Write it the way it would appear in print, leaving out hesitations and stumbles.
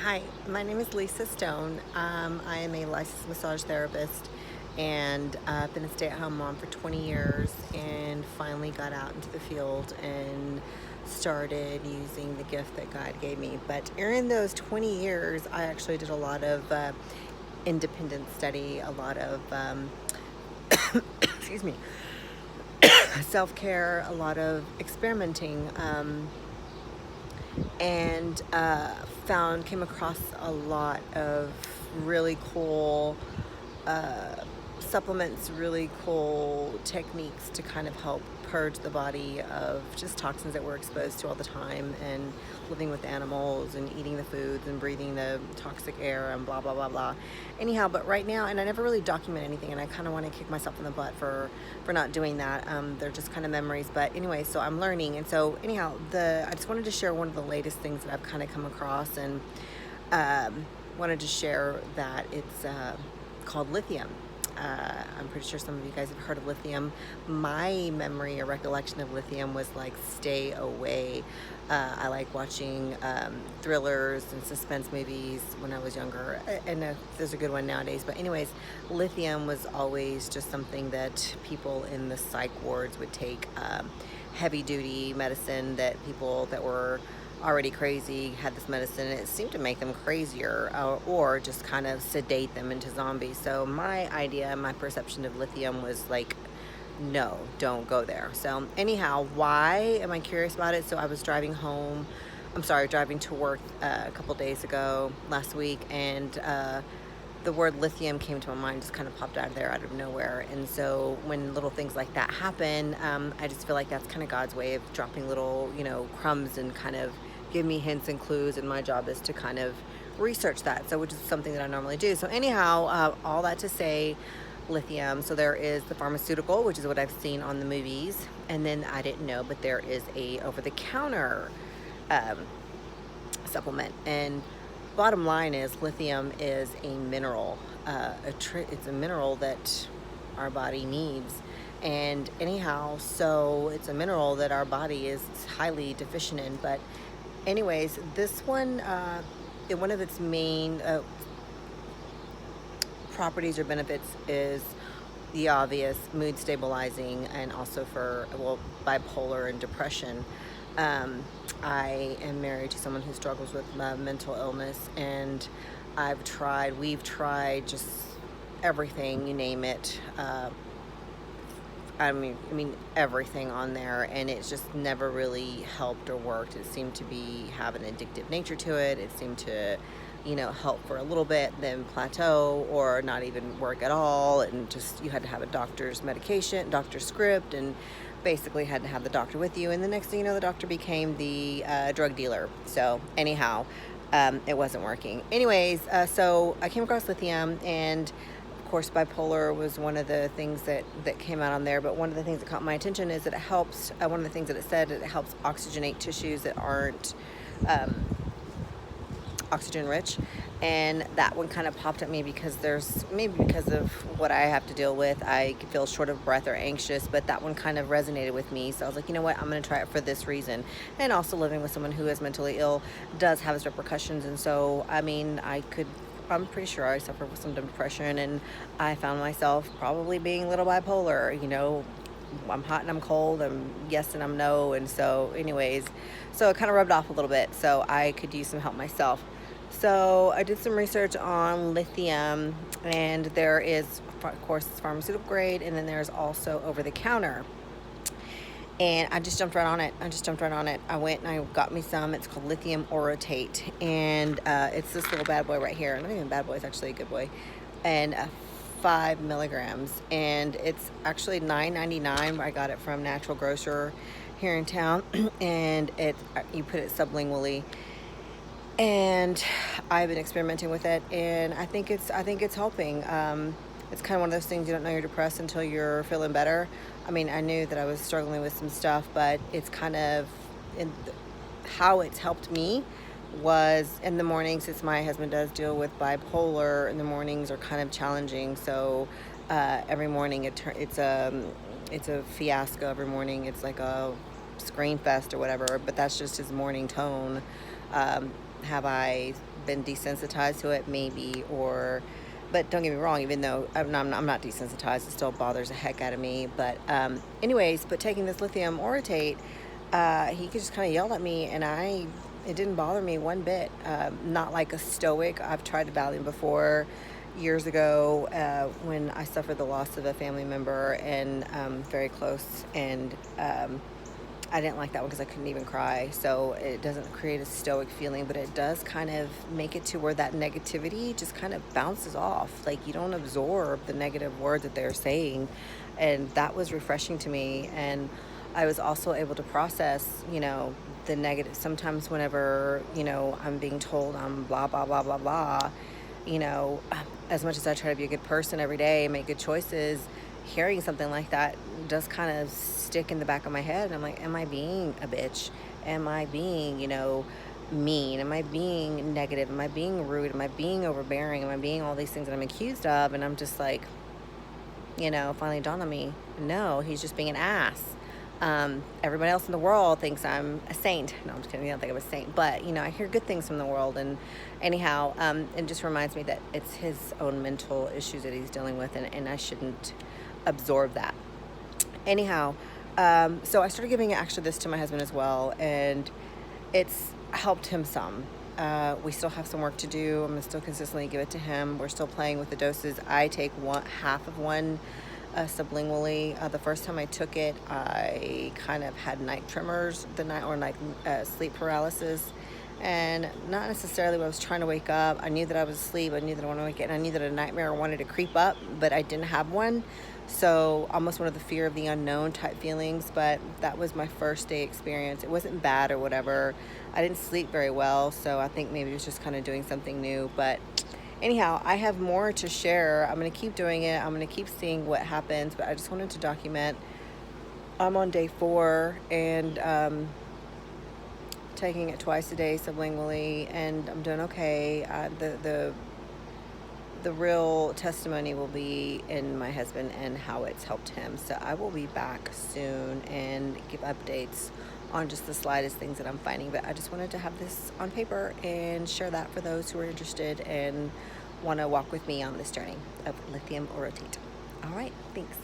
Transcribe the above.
Hi, my name is Lisa Stone. I am a licensed massage therapist, and I've been a stay-at-home mom for 20 years and finally got out into the field and started using the gift that God gave me. But during those 20 years, I actually did a lot of independent study, a lot of excuse me, self-care, a lot of experimenting. And came across a lot of really cool supplements, really cool techniques to kind of help purge the body of just toxins that we're exposed to all the time, and living with animals and eating the foods and breathing the toxic air and blah blah blah blah. Anyhow, but right now, and I never really document anything, and I kind of want to kick myself in the butt for not doing that. They're just kind of memories, but anyway, so I'm learning. And so anyhow, I just wanted to share one of the latest things that I've kind of come across, and wanted to share that it's called lithium. I'm pretty sure some of you guys have heard of lithium. My memory or recollection of lithium was like stay away. I like watching thrillers and suspense movies when I was younger, and there's a good one nowadays. But anyways, lithium was always just something that people in the psych wards would take, heavy duty medicine that people that were already crazy had this medicine, and it seemed to make them crazier, or just kind of sedate them into zombies. So my idea, my perception of lithium was like, no, don't go there. So anyhow, why am I curious about it? So I was driving to work a couple days ago last week, and the word lithium came to my mind, just kind of popped out of nowhere. And so when little things like that happen, I just feel like that's kind of God's way of dropping little, crumbs and kind of give me hints and clues. And my job is to kind of research that. So, which is something that I normally do. So anyhow, all that to say, lithium. So there is the pharmaceutical, which is what I've seen on the movies. And then I didn't know, but there is a over-the-counter supplement. And bottom line is, lithium is a mineral. It's a mineral that our body needs. And anyhow, so it's a mineral that our body is highly deficient in. But anyways, this one, one of its main properties or benefits is the obvious mood stabilizing, and also for bipolar and depression. I am married to someone who struggles with mental illness, and we've tried just everything, you name it. I mean everything on there, and it's just never really helped or worked. It seemed to have an addictive nature to it. It seemed to, help for a little bit, then plateau, or not even work at all. And just, you had to have a doctor's script, and basically had to have the doctor with you. And the next thing you know, the doctor became the drug dealer. So anyhow, it wasn't working. Anyways, so I came across lithium, and of course bipolar was one of the things that came out on there. But one of the things that caught my attention is that it helps, one of the things that it said, it helps oxygenate tissues that aren't oxygen rich. And that one kind of popped at me because because of what I have to deal with, I feel short of breath or anxious. But that one kind of resonated with me, so I was like, you know what, I'm going to try it for this reason. And also, living with someone who is mentally ill does have its repercussions. And so I'm pretty sure I suffer with some depression, and I found myself probably being a little bipolar. I'm hot and I'm cold, I'm yes and I'm no. And so anyways, so it kind of rubbed off a little bit, so I could use some help myself. So I did some research on lithium, and there is, of course, it's pharmaceutical grade, and then there's also over the counter. And I just jumped right on it. I went and I got me some. It's called Lithium Orotate, and it's this little bad boy right here. Not even bad boy, it's actually a good boy. And 5 milligrams, and it's actually $9.99. I got it from Natural Grocer here in town, and you put it sublingually. And I've been experimenting with it, and I think it's helping. It's kind of one of those things, you don't know you're depressed until you're feeling better. I mean, I knew that I was struggling with some stuff, but it's kind of how it's helped me was in the mornings, since my husband does deal with bipolar, and the mornings are kind of challenging. So every morning it's a fiasco. Every morning it's like a screen fest or whatever, but that's just his morning tone. Have I been desensitized to it, maybe, or, but don't get me wrong, even though I'm not desensitized, it still bothers the heck out of me. But anyways, but taking this lithium orotate, he could just kind of yell at me, and it didn't bother me one bit. Not like a stoic. I've tried Valium before years ago when I suffered the loss of a family member, and very close, and I didn't like that one because I couldn't even cry. So it doesn't create a stoic feeling, but it does kind of make it to where that negativity just kind of bounces off. Like, you don't absorb the negative words that they're saying. And that was refreshing to me. And I was also able to process, the negative. Sometimes whenever, I'm being told I'm blah, blah, blah, blah, blah, as much as I try to be a good person every day and make good choices, hearing something like that does kind of stick in the back of my head. And I'm like, am I being a bitch? Am I being, mean? Am I being negative? Am I being rude? Am I being overbearing? Am I being all these things that I'm accused of? And I'm just like, finally dawned on me, no, he's just being an ass. Everybody else in the world thinks I'm a saint. No, I'm just kidding. I don't think I'm a saint, but I hear good things from the world. And anyhow, it just reminds me that it's his own mental issues that he's dealing with, and I shouldn't absorb that. Anyhow, so I started giving actually this to my husband as well, and it's helped him some. We still have some work to do. I'm gonna still consistently give it to him. We're still playing with the doses. I take half of one sublingually. The first time I took it, I kind of had night tremors sleep paralysis, and not necessarily when I was trying to wake up. I knew that I was asleep. I knew that I wanted to wake up, and I knew that a nightmare wanted to creep up, but I didn't have one. So almost one of the fear of the unknown type feelings. But that was my first day experience. It wasn't bad or whatever. I didn't sleep very well, so I think maybe it was just kind of doing something new. But anyhow, I have more to share. I'm going to keep doing it. I'm going to keep seeing what happens, but I just wanted to document. I'm on day 4, and taking it twice a day sublingually, and I'm doing okay. The real testimony will be in my husband and how it's helped him. So I will be back soon and give updates on just the slightest things that I'm finding. But I just wanted to have this on paper and share that for those who are interested and want to walk with me on this journey of Lithium Orotate. All right, thanks.